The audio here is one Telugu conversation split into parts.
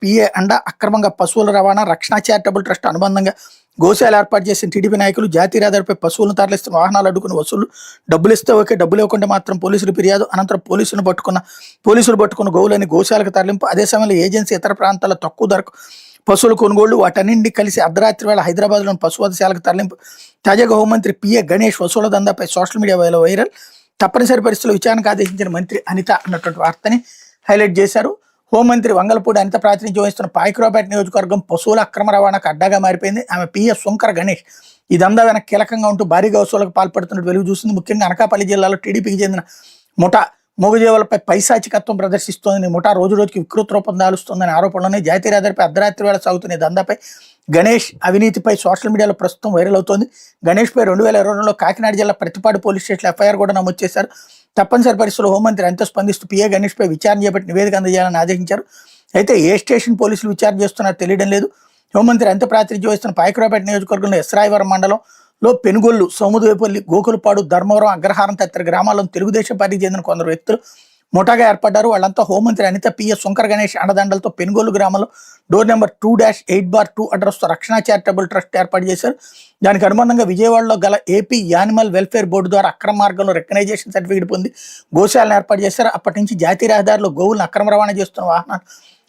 పిఏ అండ అక్రమంగా పశువుల రవాణా రక్షణ చారిటబుల్ ట్రస్ట్ అనుబంధంగా గోశాల ఏర్పాటు చేసిన టీడీపీ నాయకులు జాతీయ రహదారిపై పశువులను తరలిస్తున్న వాహనాలు అడ్డుకుని వసూలు డబ్బులు ఇస్తే ఓకే, డబ్బులు ఇవ్వకుండా మాత్రం పోలీసులు ఫిర్యాదు. అనంతరం పోలీసులు పట్టుకున్న గోవులని గోశాలకు తరలింపు. అదే సమయంలో ఏజెన్సీ ఇతర ప్రాంతాల్లో తక్కువ ధరకు పశువుల కొనుగోళ్లు వాటన్నింటినీ కలిసి అర్ధరాత్రి వేళ హైదరాబాద్లోని పశువధశాలకు తరలింపు. తాజాగా హోంమంత్రి పిఏ గణేష్ వసూల దందాపై సోషల్ మీడియా వైరల్. తప్పనిసరి పరిస్థితుల్లో విచారణకు ఆదేశించిన మంత్రి అనిత అన్నటువంటి వార్తని హైలైట్ చేశారు. హోంమంత్రి వంగలపూడి అనిత ప్రాతినిధ్యం వహిస్తున్న పాయకరావుపేట నియోజకవర్గం పశువుల అక్రమ రవాణాకు అడ్డాగా మారిపోయింది. ఆమె పిఎస్ శంకర్ గణేష్ ఈ దందా వెనక కీలకంగా ఉంటూ భారీగా వసూలకు పాల్పడుతున్నట్టు వెలుగు చూసింది. ముఖ్యంగా అనకాపల్లి జిల్లాలో టీడీపీకి చెందిన ముఠా మూగజీవులపై పైశాచికత్వం ప్రదర్శిస్తోంది. ముఠా రోజు రోజుకి వికృత రూపం దాలుస్తోందనే ఆరోపణలున్నాయి. జాతీయ రహదారిపై అర్ధరాత్రి వేళ సాగుతున్న ఈ దందాపై గణేష్ అవినీతిపై సోషల్ మీడియాలో ప్రస్తుతం వైరల్ అవుతోంది. గణేష్పై 2022లో కాకినాడ జిల్లా ప్రతిపాడు పోలీస్ స్టేషన్లో ఎఫ్ఐఆర్ కూడా నమోదు చేశారు. తప్పనిసరి పరిస్థితుల్లో హోంమంత్రి అంతా స్పందిస్తూ పిఏ గణేష్పై విచారణ చేపట్టి నివేదిక అందజేయాలని ఆదేశించారు. అయితే ఏ స్టేషన్ పోలీసులు విచారణ చేస్తున్నారో తెలియడం లేదు. హోంమంత్రి అంత ప్రాతినిధ్యం వహిస్తున్న పాయకరావుపేట నియోజకవర్గంలో ఎస్రాయవరం మండలంలో పెనుగొల్లు, సోముదేపల్లి, గోకులపాడు, ధర్మవరం, అగ్రహారం తదితర గ్రామాల్లో తెలుగుదేశం పార్టీకి చెందిన కొందరు వ్యక్తులు ముఠాగా ఏర్పడ్డారు. వాళ్ళంతా హోంమంత్రి అనిత పిఎస్ శంకర్ గణేష్ అండదండలతో పెనుగోలు గ్రామంలో డోర్ నెంబర్ 2-8/2 అడ్రస్తో రక్షణ చారిటబుల్ ట్రస్ట్ ఏర్పాటు చేశారు. దానికి అనుబంధంగా విజయవాడలో గల ఏపీ యానిమల్ వెల్ఫేర్ బోర్డు ద్వారా అక్రమ మార్గంలో రికగ్నైజేషన్ సర్టిఫికేట్ పొంది గోశాలను ఏర్పాటు చేశారు. అప్పటి నుంచి జాతీయ రహదారిలో గోవులను అక్రమ రవాణా చేస్తున్న వాహనాలు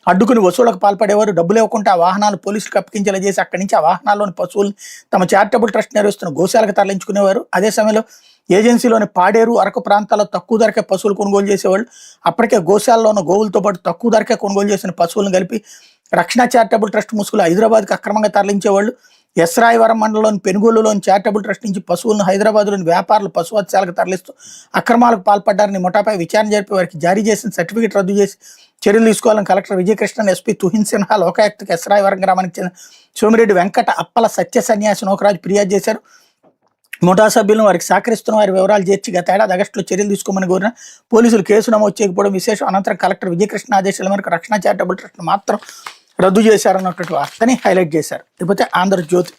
అడ్డుకుని వసూలకు పాల్పడేవారు. డబ్బులు ఇవ్వకుండా ఆ వాహనాలు పోలీసులకు అప్పగించేలా చేసి అక్కడి నుంచి ఆ వాహనాల్లోని పశువులు తమ చారిటబుల్ ట్రస్ట్ నిర్వహిస్తున్న గోశాలకు తరలించుకునేవారు. అదే సమయంలో ఏజెన్సీలోని పాడేరు, అరకు ప్రాంతాల్లో తక్కువ ధరకే పశువులు కొనుగోలు చేసేవాళ్ళు. అప్పటికే గోశాలలో ఉన్న గోవులతో పాటు తక్కువ ధరకే కొనుగోలు చేసిన పశువులను కలిపి రక్షణ చారిటబుల్ ట్రస్ట్ ముసుగులు హైదరాబాద్కి అక్రమంగా తరలించేవాళ్ళు. ఎస్రాయవరం మండలంలోని పెనుగోలులోని చారిటబుల్ ట్రస్ట్ నుంచి పశువులను హైదరాబాద్లోని వ్యాపారులు పశువత్శాలకు తరలిస్తూ అక్రమాలకు పాల్పడ్డారని ముఠాపై విచారణ జరిపి వారికి జారీ చేసిన సర్టిఫికేట్ రద్దు చేసి చర్యలు తీసుకోవాలని కలెక్టర్ విజయకృష్ణన్, ఎస్పీ తుహిన్ సిన్హా, లోకాయుక్తకు ఎస్రాయవరం గ్రామానికి చెందిన సోమిరెడ్డి వెంకట అప్పల సత్య సన్యాసి నోకరాజు ఫిర్యాదు చేశారు. ముఠా సభ్యులను వారికి సహకరిస్తున్న వారి వివరాలు చేర్చి గత ఏడాది ఆగస్టులో చర్యలు తీసుకోమని కోరిన పోలీసులు కేసు నమోదు చేయకపోవడం విశేషం. అనంతరం కలెక్టర్ విజయకృష్ణ ఆదేశాల మేరకు రక్షణ చారిటబుల్ ట్రస్ట్ మాత్రం రద్దు చేశారన్నటువంటి వార్తని హైలైట్ చేశారు. లేకపోతే ఆంధ్రజ్యోతి